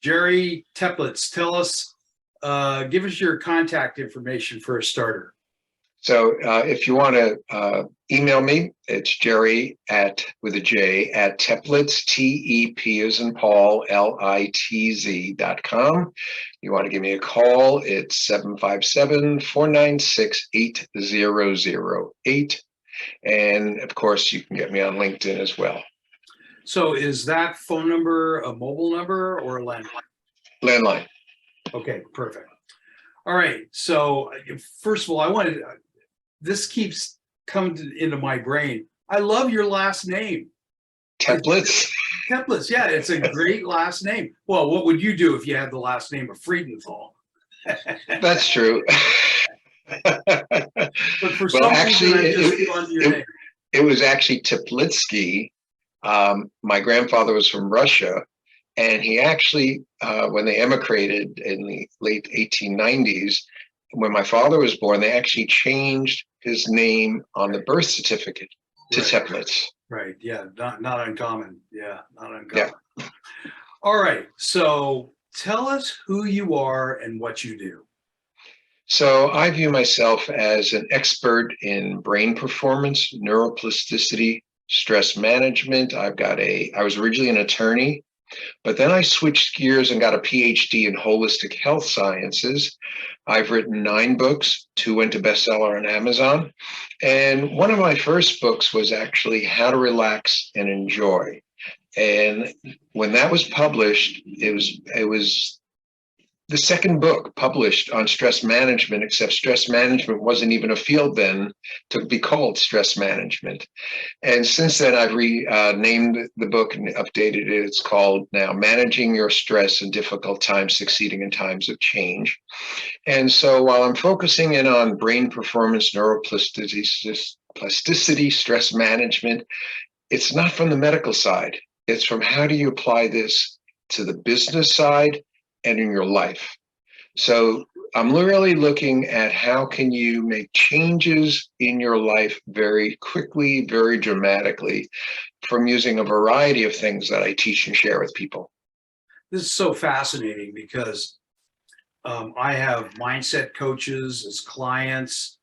Jerry Teplitz, give us your contact information for a starter. So if you want to email me, it's Jerry with a J at Teplitz, T-E-P as in Paul, Litz.com. You want to give me a call, it's 757-496-8008. And of course, you can get me on LinkedIn as well. So is that phone number a mobile number or a landline? Landline. Okay, perfect. All right. So first of all, this keeps coming into my brain. I love your last name. Teplitz. Teplitz, yeah, it's a great last name. Well, what would you do if you had the last name of Friedenthal? That's true. But for some reason, I just found your name. It was actually Teplitsky. My grandfather was from Russia, and he actually, when they emigrated in the late 1890s, when my father was born, they actually changed his name on the birth certificate to Teplitz. Right. Yeah. Not uncommon. Yeah. Not uncommon. Yeah. All right. So tell us who you are and what you do. So I view myself as an expert in brain performance, neuroplasticity, stress management. I was originally an attorney, but then I switched gears and got a PhD in holistic health sciences. I've written 9 books, 2 went to bestseller on Amazon. And one of my first books was actually How to Relax and Enjoy. And when that was published, it was the second book published on stress management, except stress management wasn't even a field then to be called stress management. And since then, I've renamed the book and updated it. It's called now Managing Your Stress in Difficult Times, Succeeding in Times of Change. And so while I'm focusing in on brain performance, neuroplasticity, stress management, it's not from the medical side. It's from how do you apply this to the business side and in your life. So I'm really looking at how can you make changes in your life very quickly, very dramatically, from using a variety of things that I teach and share with people. This is so fascinating because I have mindset coaches as clients,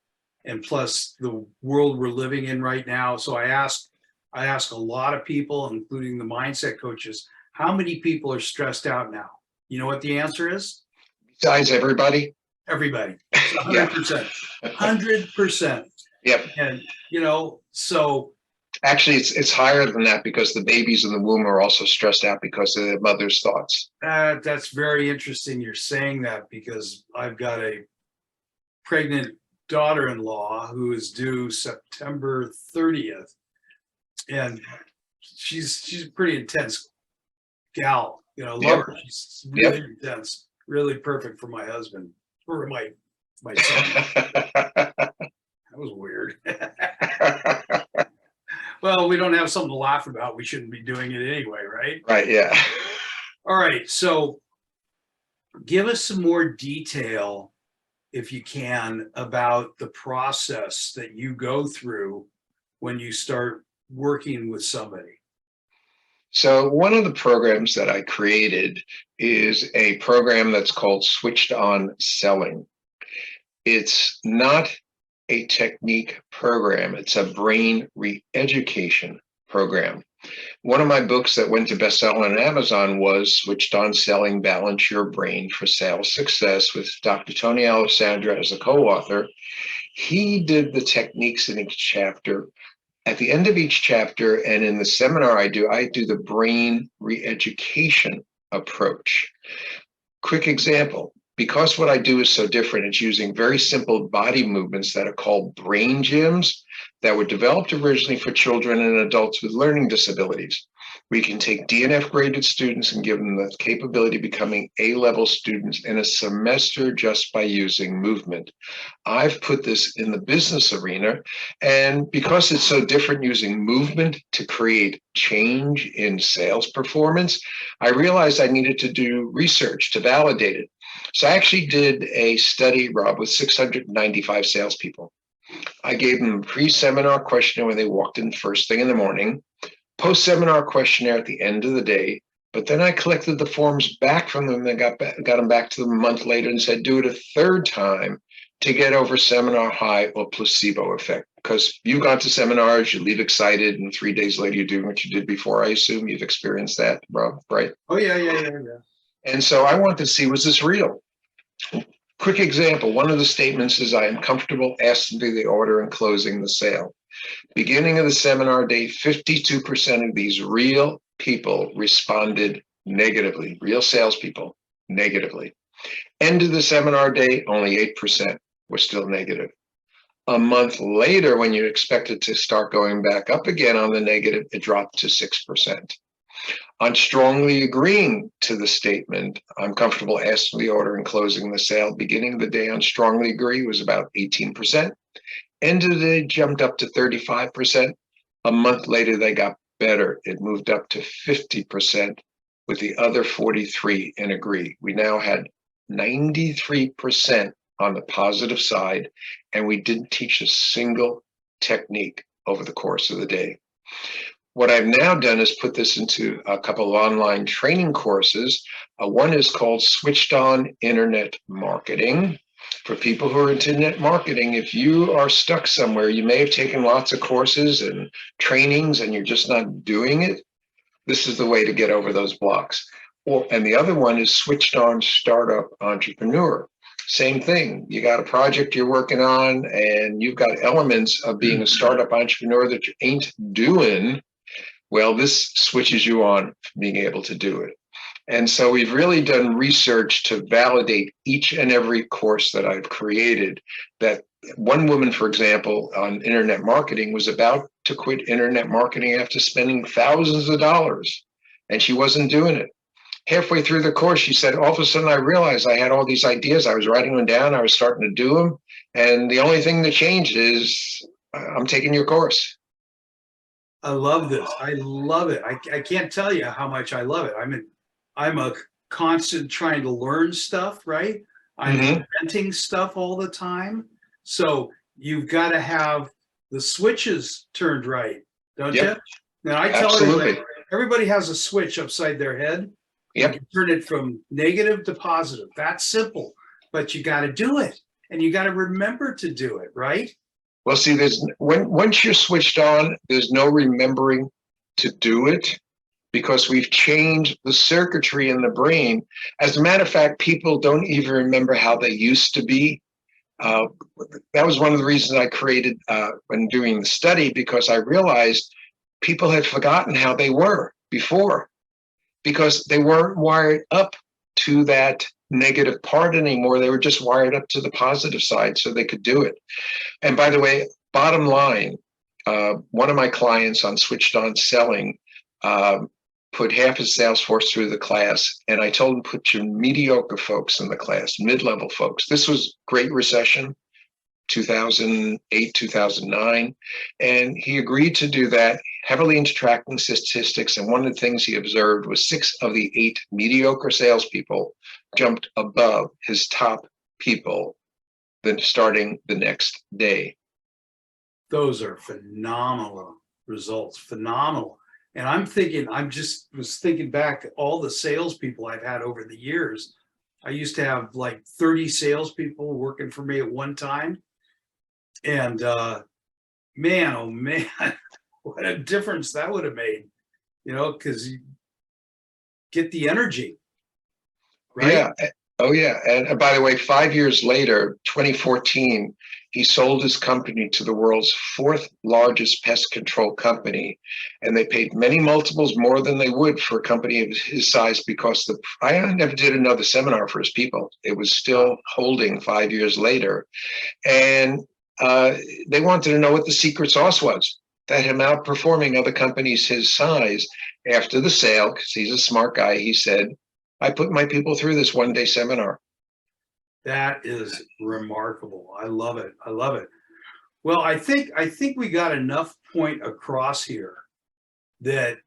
and plus the world we're living in right now. So I ask a lot of people, including the mindset coaches, how many people are stressed out now? You know what the answer is? Besides everybody? Everybody. 100%. 100%. Yep. And, so. Actually, it's higher than that because the babies in the womb are also stressed out because of their mother's thoughts. That's very interesting you're saying that, because I've got a pregnant daughter-in-law who is due September 30th. And she's a pretty intense gal. Love her. She's really intense, really perfect for my husband, or my son. That was weird. Well, we don't have something to laugh about. We shouldn't be doing it anyway, right? Right, yeah. All right, so give us some more detail, if you can, about the process that you go through when you start working with somebody. So one of the programs that I created is a program that's called Switched On Selling. It's not a technique program. It's a brain re-education program. One of my books that went to bestseller on Amazon was Switched On Selling, Balance Your Brain for Sales Success, with Dr. Tony Alessandra as a co-author. He did the techniques in each chapter. At the end of each chapter, and in the seminar I do the brain re-education approach. Quick example, because what I do is so different, it's using very simple body movements that are called brain gyms that were developed originally for children and adults with learning disabilities. We can take DNF graded students and give them the capability of becoming A-level students in a semester just by using movement. I've put this in the business arena, and because it's so different using movement to create change in sales performance, I realized I needed to do research to validate it. So I actually did a study, Rob, with 695 salespeople. I gave them a pre-seminar questionnaire when they walked in first thing in the morning, post-seminar questionnaire at the end of the day, But then I collected the forms back from them and got them back to them a month later and said, do it a third time to get over seminar high or placebo effect. Because you've gone to seminars, you leave excited, and 3 days later you're doing what you did before. I assume you've experienced that, Rob, right? Oh, yeah. And so I wanted to see, was this real? Quick example, one of the statements is, I am comfortable asking to the order and closing the sale. Beginning of the seminar day, 52% of these real people responded negatively, real salespeople negatively. End of the seminar day, only 8% were still negative. A month later, when you expect it to start going back up again on the negative, it dropped to 6%. On strongly agreeing to the statement, I'm comfortable asking the order and closing the sale, beginning of the day on strongly agree was about 18%. End of the day jumped up to 35%. A month later, they got better. It moved up to 50% with the other 43 in agree. We now had 93% on the positive side, and we didn't teach a single technique over the course of the day. What I've now done is put this into a couple of online training courses. One is called Switched On Internet Marketing. For people who are into internet marketing, if you are stuck somewhere, you may have taken lots of courses and trainings and you're just not doing it, this is the way to get over those blocks. And the other one is Switched On Startup Entrepreneur. Same thing. You got a project you're working on and you've got elements of being a startup entrepreneur that you ain't doing. Well, this switches you on being able to do it. And so we've really done research to validate each and every course that I've created. That one woman, for example, on internet marketing was about to quit internet marketing after spending thousands of dollars, and she wasn't doing it. Halfway through the course, she said, all of a sudden I realized I had all these ideas. I was writing them down. I was starting to do them. And the only thing that changed is I'm taking your course. I love this. I love it. I can't tell you how much I love it. I'm a constant trying to learn stuff, right? I'm inventing stuff all the time. So you've got to have the switches turned right, don't you? Now I tell everybody has a switch upside their head. You can turn it from negative to positive. That's simple, but you got to do it, and you got to remember to do it, right? Well, see, once you're switched on, there's no remembering to do it because we've changed the circuitry in the brain. As a matter of fact, people don't even remember how they used to be. That was one of the reasons I created when doing the study, because I realized people had forgotten how they were before because they weren't wired up to that negative part anymore. They were just wired up to the positive side so they could do it. And by the way, bottom line, one of my clients on Switched On Selling put half his sales force through the class, and I told him, put your mediocre folks in the class, mid-level folks. This was Great Recession, 2008, 2009, and he agreed to do that, heavily into tracking statistics, and one of the things he observed was 6 of the 8 mediocre salespeople jumped above his top people then starting the next day. Those are phenomenal results, phenomenal. And I'm thinking, was thinking back all the salespeople I've had over the years. I used to have like 30 salespeople working for me at one time. And man, oh man, what a difference that would have made, because you get the energy, right? Yeah. Oh, yeah. And by the way, 5 years later, 2014, he sold his company to the world's 4th largest pest control company. And they paid many multiples more than they would for a company of his size because I never did another seminar for his people. It was still holding 5 years later. And they wanted to know what the secret sauce was that him outperforming other companies his size. After the sale, because he's a smart guy, he said, I put my people through this one-day seminar. That is remarkable. I love it. I love it. Well, I think we got enough point across here that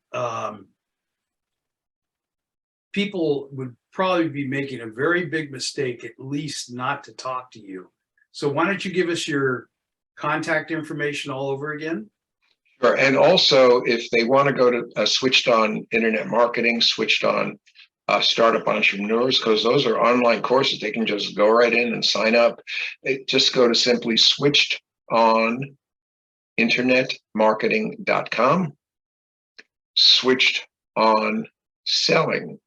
people would probably be making a very big mistake, at least not to talk to you. So why don't you give us your contact information all over again? Sure. And also, if they want to go to Switched On Internet Marketing, Switched On Startup Entrepreneurs, because those are online courses, they can just go right in and sign up. Just go to simply Switched On internetmarketing.com, Switched On Selling.com.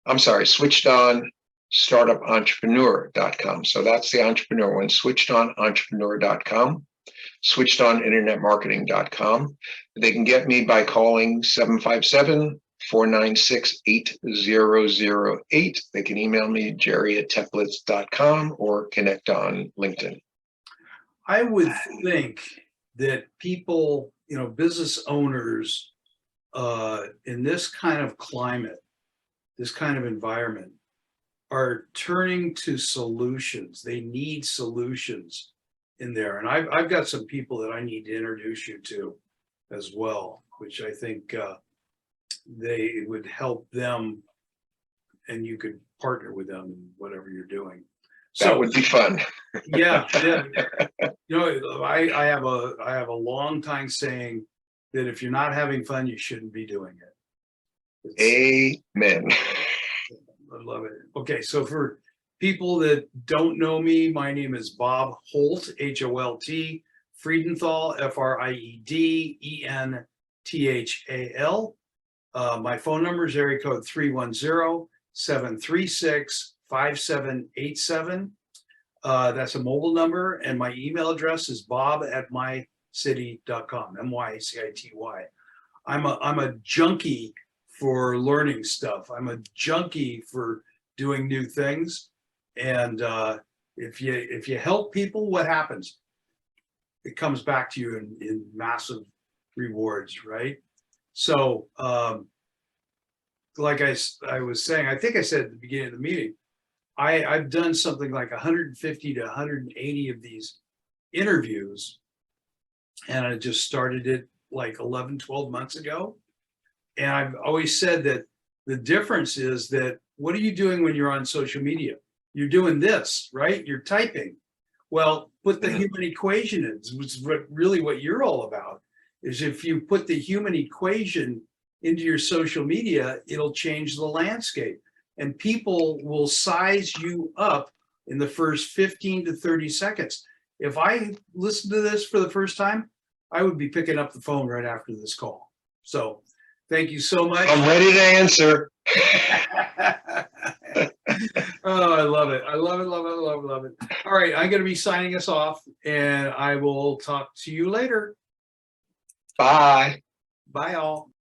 I'm sorry, Switched On startupentrepreneur.com. So that's the entrepreneur one, switchedonentrepreneur.com, switchedoninternetmarketing.com. They can get me by calling 757-496-8008. They can email me, jerry@teplitz.com, or connect on LinkedIn. I would think that people, business owners, in this kind of climate, this kind of environment, are turning to solutions. They need solutions in there. And I've got some people that I need to introduce you to as well, which I think they would help them, and you could partner with them in whatever you're doing. So that would be fun. yeah. I have a long time saying that if you're not having fun, you shouldn't be doing it. Amen. I love it. Okay, so for people that don't know me, my name is Bob Holt, Holt, Friedenthal, Friedenthal. My phone number is area code 310-736-5787. That's a mobile number, and my email address is bob@mycity.com, MYCITY. I'm a junkie for learning stuff. I'm a junkie for doing new things. And if you help people, what happens? It comes back to you in massive rewards, right? So like I was saying, I think I said at the beginning of the meeting, I've done something like 150 to 180 of these interviews, and I just started it like 11, 12 months ago. And I've always said that the difference is that what are you doing when you're on social media? You're doing this, right? You're typing. Well, put the human equation in, which is what you're all about, is if you put the human equation into your social media, it'll change the landscape. And people will size you up in the first 15 to 30 seconds. If I listened to this for the first time, I would be picking up the phone right after this call. So thank you so much. I'm ready to answer. Oh, I love it. I love it, love it, love it, love it. All right, I'm going to be signing us off, and I will talk to you later. Bye. Bye, all.